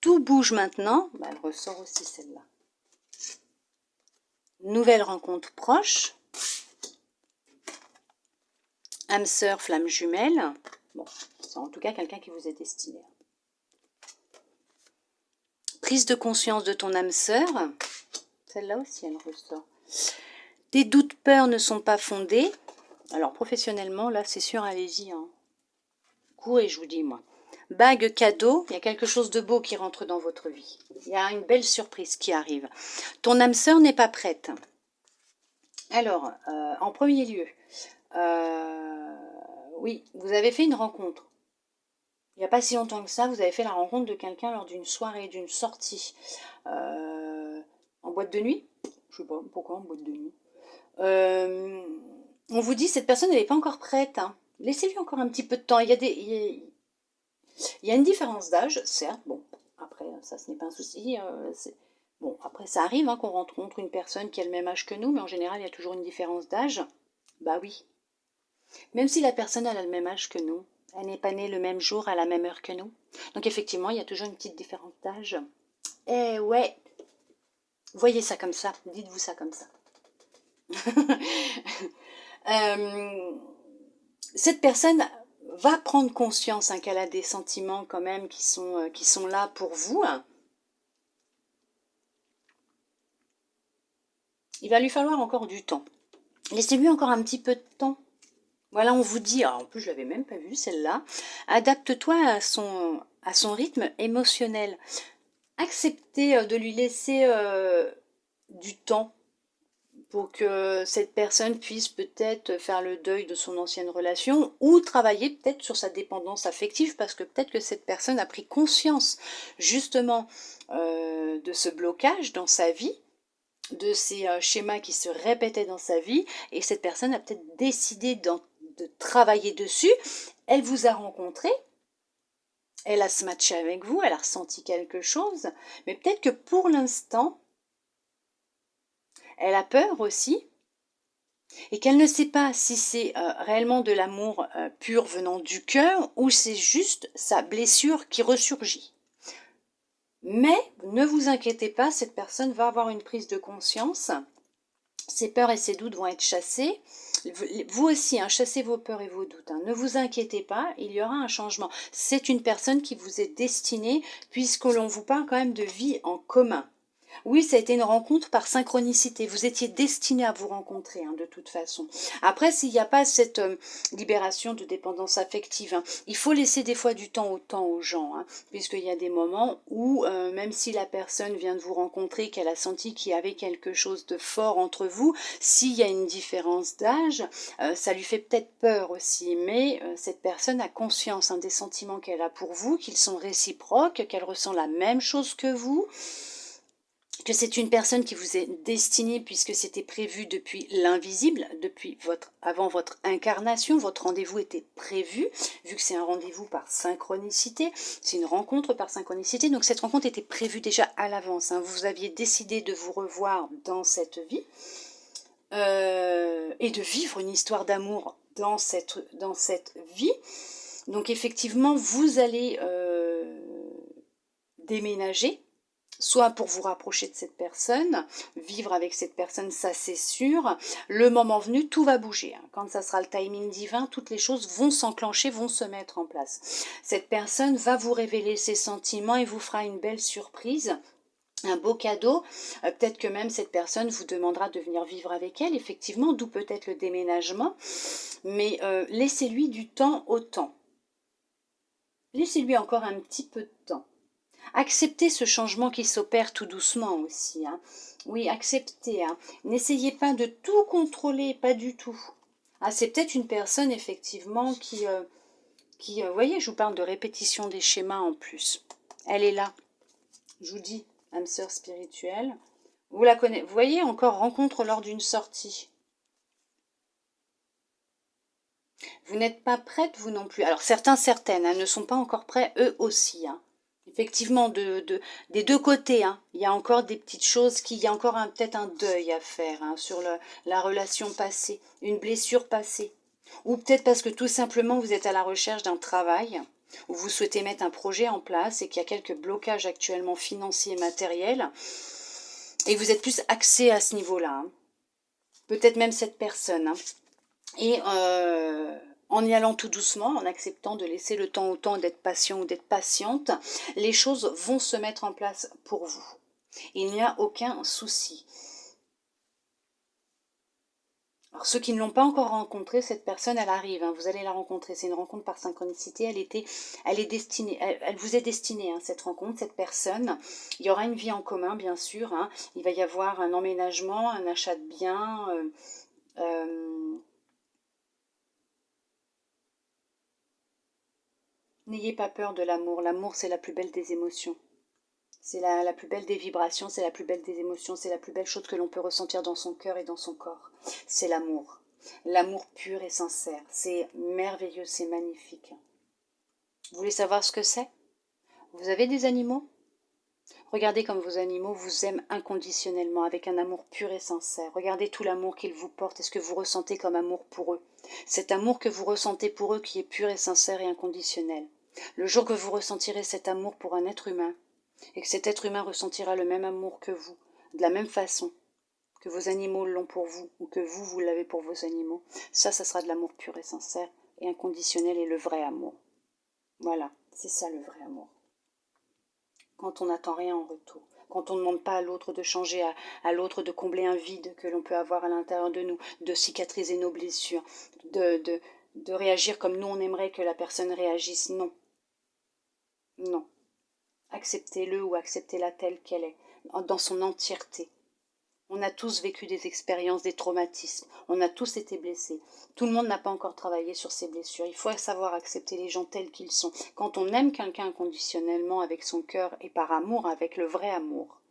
Tout bouge maintenant. Bah, elle ressort aussi celle-là. Nouvelle rencontre proche. Âme sœur, flamme jumelle. Bon, c'est en tout cas quelqu'un qui vous est destiné. Prise de conscience de ton âme sœur. Celle-là aussi, elle ressort. Tes doutes, peurs ne sont pas fondés. Alors, professionnellement, là, c'est sûr, allez-y. Hein. Courez, je vous dis, moi. Bague cadeau, il y a quelque chose de beau qui rentre dans votre vie. Il y a une belle surprise qui arrive. Ton âme sœur n'est pas prête. Alors, en premier lieu, oui, vous avez fait une rencontre. Il n'y a pas si longtemps que ça, vous avez fait la rencontre de quelqu'un lors d'une soirée, d'une sortie. En boîte de nuit. Je sais pas pourquoi en boîte de nuit. On vous dit cette personne n'est pas encore prête. Hein. Laissez-lui encore un petit peu de temps. Il y a une différence d'âge, certes. Bon, après, ça, ce n'est pas un souci. Bon, après, ça arrive hein, qu'on rencontre une personne qui a le même âge que nous, mais en général, il y a toujours une différence d'âge. Bah oui. Même si la personne elle a le même âge que nous, elle n'est pas née le même jour à la même heure que nous. Donc effectivement, il y a toujours une petite différence d'âge. Eh ouais. Voyez ça comme ça. Dites-vous ça comme ça. Cette personne va prendre conscience hein, qu'elle a des sentiments quand même qui sont là pour vous. Il va lui falloir encore du temps. Laissez-lui encore un petit peu de temps. Voilà, on vous dit, en plus je l'avais même pas vue celle-là, adapte-toi à son rythme émotionnel. Acceptez de lui laisser du temps pour que cette personne puisse peut-être faire le deuil de son ancienne relation ou travailler peut-être sur sa dépendance affective parce que peut-être que cette personne a pris conscience justement de ce blocage dans sa vie, de ces schémas qui se répétaient dans sa vie et cette personne a peut-être décidé de travailler dessus. Elle vous a rencontré, elle a se matché avec vous, elle a ressenti quelque chose, mais peut-être que pour l'instant, elle a peur aussi et qu'elle ne sait pas si c'est réellement de l'amour pur venant du cœur ou c'est juste sa blessure qui ressurgit. Mais ne vous inquiétez pas, cette personne va avoir une prise de conscience. Ses peurs et ses doutes vont être chassés. Vous aussi, hein, chassez vos peurs et vos doutes. Hein. Ne vous inquiétez pas, il y aura un changement. C'est une personne qui vous est destinée, puisque l'on vous parle quand même de vie en commun. Oui, ça a été une rencontre par synchronicité. Vous étiez destiné à vous rencontrer, hein, de toute façon. Après, s'il n'y a pas cette libération de dépendance affective, hein, il faut laisser des fois du temps au temps aux gens, hein, puisqu'il y a des moments où, même si la personne vient de vous rencontrer, qu'elle a senti qu'il y avait quelque chose de fort entre vous, s'il y a une différence d'âge, ça lui fait peut-être peur aussi, mais cette personne a conscience, hein, des sentiments qu'elle a pour vous, qu'ils sont réciproques, qu'elle ressent la même chose que vous, que c'est une personne qui vous est destinée puisque c'était prévu depuis l'invisible, depuis avant votre incarnation, votre rendez-vous était prévu, vu que c'est un rendez-vous par synchronicité, c'est une rencontre par synchronicité, donc cette rencontre était prévue déjà à l'avance, hein. Vous aviez décidé de vous revoir dans cette vie et de vivre une histoire d'amour dans cette vie. Donc effectivement, vous allez déménager, soit pour vous rapprocher de cette personne, vivre avec cette personne, ça c'est sûr. Le moment venu, tout va bouger. Quand ça sera le timing divin, toutes les choses vont s'enclencher, vont se mettre en place. Cette personne va vous révéler ses sentiments et vous fera une belle surprise. Un beau cadeau, peut-être que même cette personne vous demandera de venir vivre avec elle, effectivement, d'où peut-être le déménagement, mais laissez-lui du temps au temps. Laissez-lui encore un petit peu de temps. Acceptez ce changement qui s'opère tout doucement aussi. Hein. Oui, acceptez. Hein. N'essayez pas de tout contrôler, pas du tout. Ah, c'est peut-être une personne, effectivement, qui vous voyez, je vous parle de répétition des schémas en plus. Elle est là. Je vous dis, âme sœur spirituelle. Vous la connaissez. Vous voyez, encore rencontre lors d'une sortie. Vous n'êtes pas prête, vous non plus. Alors, certaines, hein, ne sont pas encore prêts, eux aussi. Hein. Effectivement, des deux côtés, hein, il y a encore des petites choses, il y a encore peut-être un deuil à faire, hein, sur la relation passée, une blessure passée. Ou peut-être parce que tout simplement vous êtes à la recherche d'un travail, ou vous souhaitez mettre un projet en place et qu'il y a quelques blocages actuellement financiers et matériels, et vous êtes plus axé à ce niveau-là. Hein. Peut-être même cette personne. Hein. Et en y allant tout doucement, en acceptant de laisser le temps au temps, d'être patient ou d'être patiente, les choses vont se mettre en place pour vous. Il n'y a aucun souci. Alors ceux qui ne l'ont pas encore rencontrée, cette personne, elle arrive, hein, vous allez la rencontrer. C'est une rencontre par synchronicité, elle est destinée, elle vous est destinée, hein, cette rencontre, cette personne. Il y aura une vie en commun, bien sûr. Hein. Il va y avoir un emménagement, un achat de biens. N'ayez pas peur de l'amour. L'amour, c'est la plus belle des émotions. C'est la plus belle des vibrations, c'est la plus belle des émotions, c'est la plus belle chose que l'on peut ressentir dans son cœur et dans son corps. C'est l'amour. L'amour pur et sincère. C'est merveilleux, c'est magnifique. Vous voulez savoir ce que c'est? Vous avez des animaux? Regardez comme vos animaux vous aiment inconditionnellement, avec un amour pur et sincère. Regardez tout l'amour qu'ils vous portent et ce que vous ressentez comme amour pour eux. Cet amour que vous ressentez pour eux qui est pur et sincère et inconditionnel. Le jour que vous ressentirez cet amour pour un être humain, et que cet être humain ressentira le même amour que vous, de la même façon que vos animaux l'ont pour vous, ou que vous l'avez pour vos animaux, ça sera de l'amour pur et sincère et inconditionnel et le vrai amour. Voilà, c'est ça le vrai amour. Quand on n'attend rien en retour, quand on ne demande pas à l'autre de changer, à l'autre de combler un vide que l'on peut avoir à l'intérieur de nous, de cicatriser nos blessures, de réagir comme nous on aimerait que la personne réagisse. Non. Non. Acceptez-le ou acceptez-la telle qu'elle est, dans son entièreté. On a tous vécu des expériences, des traumatismes. On a tous été blessés. Tout le monde n'a pas encore travaillé sur ses blessures. Il faut savoir accepter les gens tels qu'ils sont. Quand on aime quelqu'un inconditionnellement avec son cœur et par amour, avec le vrai amour,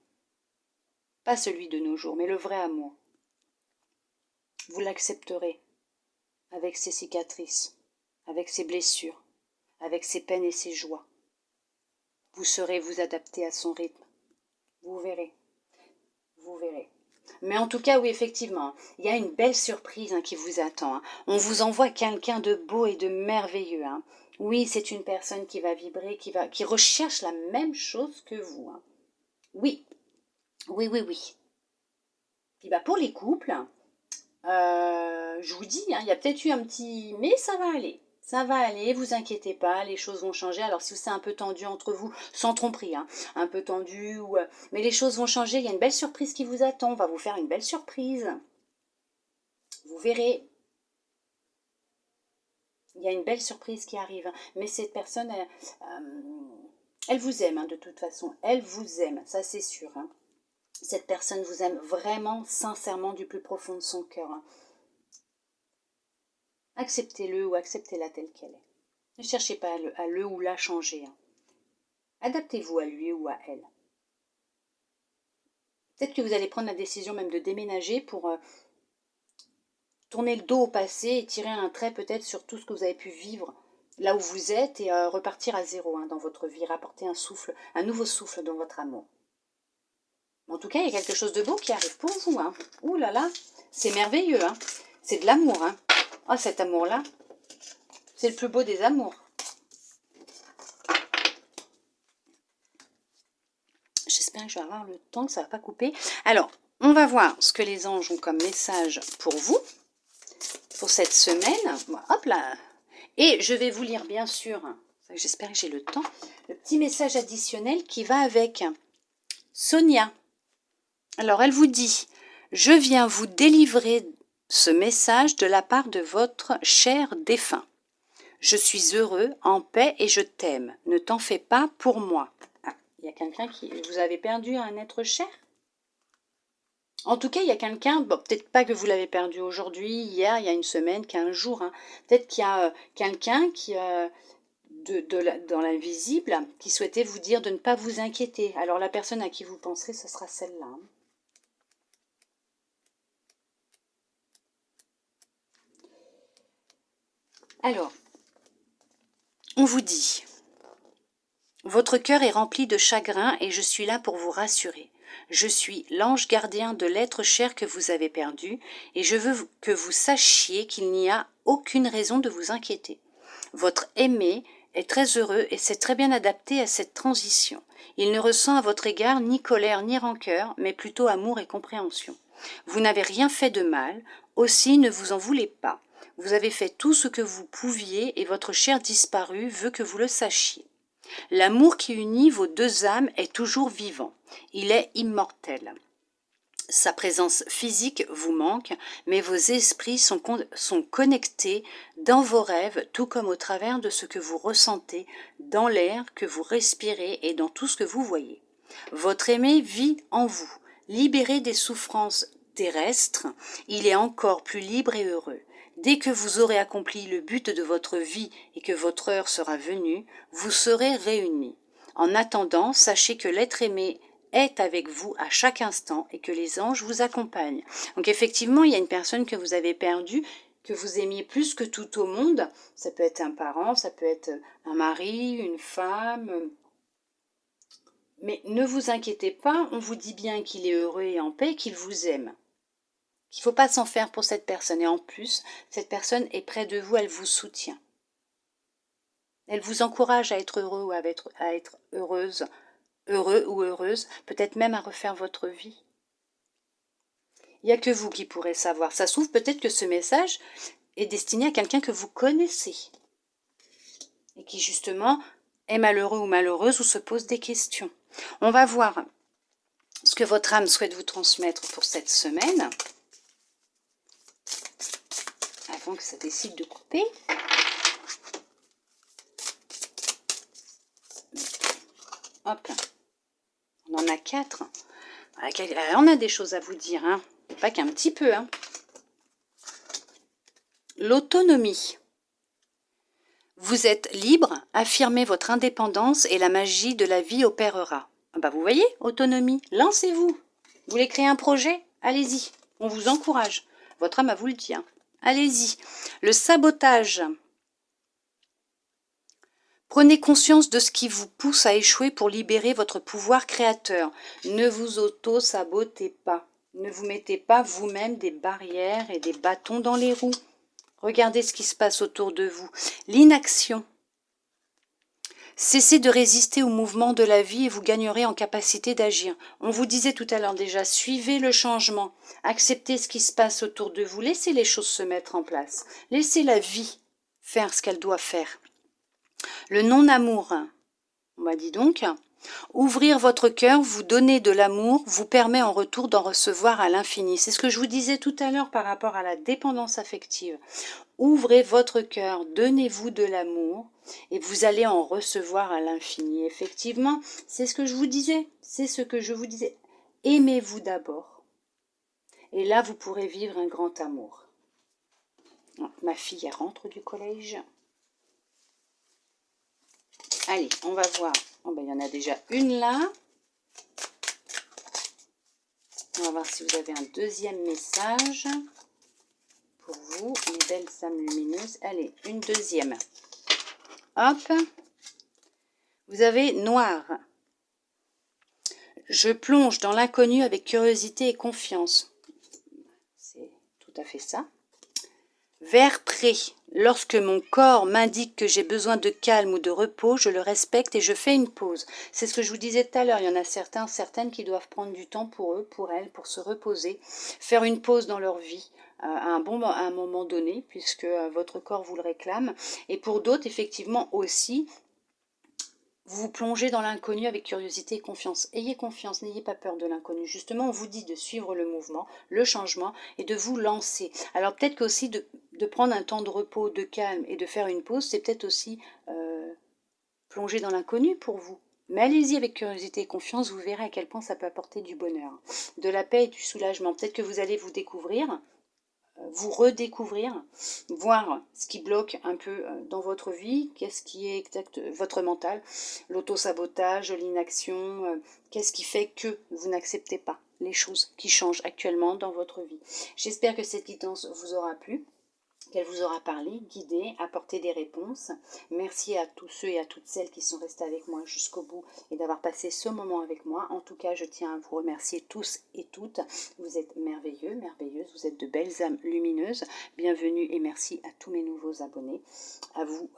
pas celui de nos jours, mais le vrai amour, vous l'accepterez avec ses cicatrices, avec ses blessures, avec ses peines et ses joies. Vous saurez vous adapter à son rythme. Vous verrez. Vous verrez. Mais en tout cas, oui, effectivement, il y a une belle surprise qui vous attend. On vous envoie quelqu'un de beau et de merveilleux. Oui, c'est une personne qui va vibrer, qui recherche la même chose que vous. Oui, oui, oui, oui. Puis pour les couples, je vous dis, il y a peut-être eu un petit... Mais ça va aller. Ça va aller, vous inquiétez pas, les choses vont changer. Alors si c'est un peu tendu entre vous, sans tromperie, un peu tendu, mais les choses vont changer, il y a une belle surprise qui vous attend, on va vous faire une belle surprise. Vous verrez, il y a une belle surprise qui arrive. Mais cette personne, elle vous aime de toute façon, elle vous aime, ça c'est sûr. Cette personne vous aime vraiment, sincèrement, du plus profond de son cœur. Acceptez-le ou acceptez-la telle qu'elle est. Ne cherchez pas à le ou la changer. Adaptez-vous à lui ou à elle. Peut-être que vous allez prendre la décision même de déménager pour tourner le dos au passé et tirer un trait peut-être sur tout ce que vous avez pu vivre là où vous êtes et repartir à zéro dans votre vie, rapporter un nouveau souffle dans votre amour. En tout cas, il y a quelque chose de beau qui arrive pour vous. Ouh là là, c'est merveilleux. C'est de l'amour. Oh, cet amour-là, c'est le plus beau des amours. J'espère que je vais avoir le temps, que ça ne va pas couper. Alors, on va voir ce que les anges ont comme message pour vous, pour cette semaine. Hop là. Et je vais vous lire, bien sûr, j'espère que j'ai le temps, le petit message additionnel qui va avec Sonia. Alors, elle vous dit, je viens vous délivrer ce message de la part de votre cher défunt. Je suis heureux, en paix et je t'aime. Ne t'en fais pas pour moi. Il y a quelqu'un qui... Vous avez perdu un être cher? En tout cas, il y a quelqu'un, peut-être pas que vous l'avez perdu aujourd'hui, hier, il y a une semaine, 15 jours. Peut-être qu'il y a quelqu'un qui... dans l'invisible, qui souhaitait vous dire de ne pas vous inquiéter. Alors la personne à qui vous penserez, ce sera celle-là. Alors, on vous dit, votre cœur est rempli de chagrin et je suis là pour vous rassurer. Je suis l'ange gardien de l'être cher que vous avez perdu et je veux que vous sachiez qu'il n'y a aucune raison de vous inquiéter. Votre aimé est très heureux et s'est très bien adapté à cette transition. Il ne ressent à votre égard ni colère ni rancœur, mais plutôt amour et compréhension. Vous n'avez rien fait de mal, aussi ne vous en voulez pas. Vous avez fait tout ce que vous pouviez et votre cher disparu veut que vous le sachiez. L'amour qui unit vos deux âmes est toujours vivant. Il est immortel. Sa présence physique vous manque, mais vos esprits sont connectés dans vos rêves, tout comme au travers de ce que vous ressentez, dans l'air que vous respirez et dans tout ce que vous voyez. Votre aimé vit en vous. Libéré des souffrances terrestres, il est encore plus libre et heureux. Dès que vous aurez accompli le but de votre vie et que votre heure sera venue, vous serez réunis. En attendant, sachez que l'être aimé est avec vous à chaque instant et que les anges vous accompagnent. Donc effectivement, il y a une personne que vous avez perdue, que vous aimiez plus que tout au monde. Ça peut être un parent, ça peut être un mari, une femme. Mais ne vous inquiétez pas, on vous dit bien qu'il est heureux et en paix, qu'il vous aime. Il ne faut pas s'en faire pour cette personne. Et en plus, cette personne est près de vous, elle vous soutient. Elle vous encourage à être heureux ou à être heureuse, heureux ou heureuse, peut-être même à refaire votre vie. Il n'y a que vous qui pourrez savoir. Ça se trouve peut-être que ce message est destiné à quelqu'un que vous connaissez et qui justement est malheureux ou malheureuse ou se pose des questions. On va voir ce que votre âme souhaite vous transmettre pour cette semaine. Avant que ça décide de couper. Hop, on en a 4. On a des choses à vous dire, pas qu'un petit peu. L'autonomie. Vous êtes libre, affirmez votre indépendance et la magie de la vie opérera. Vous voyez, autonomie, lancez-vous. Vous voulez créer un projet? Allez-y, on vous encourage. Votre âme vous le dit. Allez-y. Le sabotage. Prenez conscience de ce qui vous pousse à échouer pour libérer votre pouvoir créateur. Ne vous auto-sabotez pas. Ne vous mettez pas vous-même des barrières et des bâtons dans les roues. Regardez ce qui se passe autour de vous. L'inaction. Cessez de résister au mouvement de la vie et vous gagnerez en capacité d'agir. On vous disait tout à l'heure déjà, suivez le changement, acceptez ce qui se passe autour de vous, laissez les choses se mettre en place, laissez la vie faire ce qu'elle doit faire. Le non-amour, on m'a dit donc, ouvrir votre cœur, vous donner de l'amour, vous permet en retour d'en recevoir à l'infini. C'est ce que je vous disais tout à l'heure par rapport à la dépendance affective. Ouvrez votre cœur, donnez-vous de l'amour et vous allez en recevoir à l'infini. Effectivement, c'est ce que je vous disais. C'est ce que je vous disais. Aimez-vous d'abord. Et là, vous pourrez vivre un grand amour. Ma fille, elle rentre du collège. Allez, on va voir. Oh ben, il y en a déjà une là. On va voir si vous avez un deuxième message pour vous, mes belles âmes lumineuses. Allez, une deuxième. Hop. Vous avez noir. Je plonge dans l'inconnu avec curiosité et confiance. C'est tout à fait ça. Vert pré. Lorsque mon corps m'indique que j'ai besoin de calme ou de repos, je le respecte et je fais une pause. C'est ce que je vous disais tout à l'heure. Il y en a certains, certaines qui doivent prendre du temps pour eux, pour elles, pour se reposer, faire une pause dans leur vie à un moment donné, puisque votre corps vous le réclame. Et pour d'autres, effectivement aussi, vous vous plongez dans l'inconnu avec curiosité et confiance. Ayez confiance, n'ayez pas peur de l'inconnu. Justement, on vous dit de suivre le mouvement, le changement et de vous lancer. Alors peut-être qu'aussi de prendre un temps de repos, de calme et de faire une pause, c'est peut-être aussi plonger dans l'inconnu pour vous. Mais allez-y avec curiosité et confiance, vous verrez à quel point ça peut apporter du bonheur, de la paix et du soulagement. Peut-être que vous allez vous découvrir, vous redécouvrir, voir ce qui bloque un peu dans votre vie, qu'est-ce qui est exact, votre mental, l'auto-sabotage, l'inaction, qu'est-ce qui fait que vous n'acceptez pas les choses qui changent actuellement dans votre vie. J'espère que cette guidance vous aura plu, qu'elle vous aura parlé, guidé, apporté des réponses. Merci à tous ceux et à toutes celles qui sont restés avec moi jusqu'au bout et d'avoir passé ce moment avec moi. En tout cas, je tiens à vous remercier tous et toutes. Vous êtes merveilleux, merveilleuses, vous êtes de belles âmes lumineuses. Bienvenue et merci à tous mes nouveaux abonnés, à vous,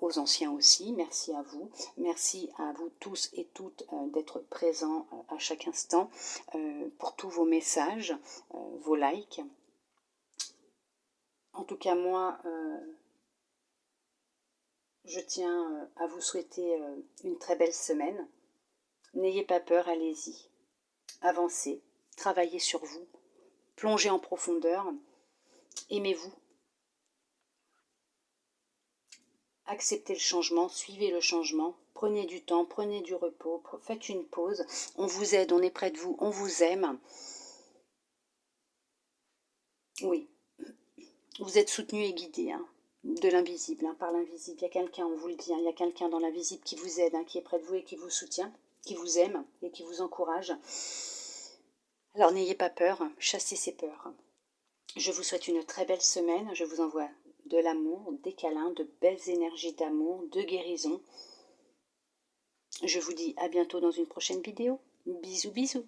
aux anciens aussi. Merci à vous. Merci à vous tous et toutes d'être présents à chaque instant pour tous vos messages, vos likes. En tout cas, moi, je tiens à vous souhaiter une très belle semaine. N'ayez pas peur, allez-y. Avancez, travaillez sur vous, plongez en profondeur, aimez-vous. Acceptez le changement, suivez le changement, prenez du temps, prenez du repos, faites une pause. On vous aide, on est près de vous, on vous aime. Oui, vous êtes soutenu et guidé de l'invisible, par l'invisible. Il y a quelqu'un, on vous le dit, il y a quelqu'un dans l'invisible qui vous aide, qui est près de vous et qui vous soutient, qui vous aime et qui vous encourage. Alors n'ayez pas peur, chassez ces peurs. Je vous souhaite une très belle semaine, je vous envoie de l'amour, des câlins, de belles énergies d'amour, de guérison. Je vous dis à bientôt dans une prochaine vidéo. Bisous, bisous.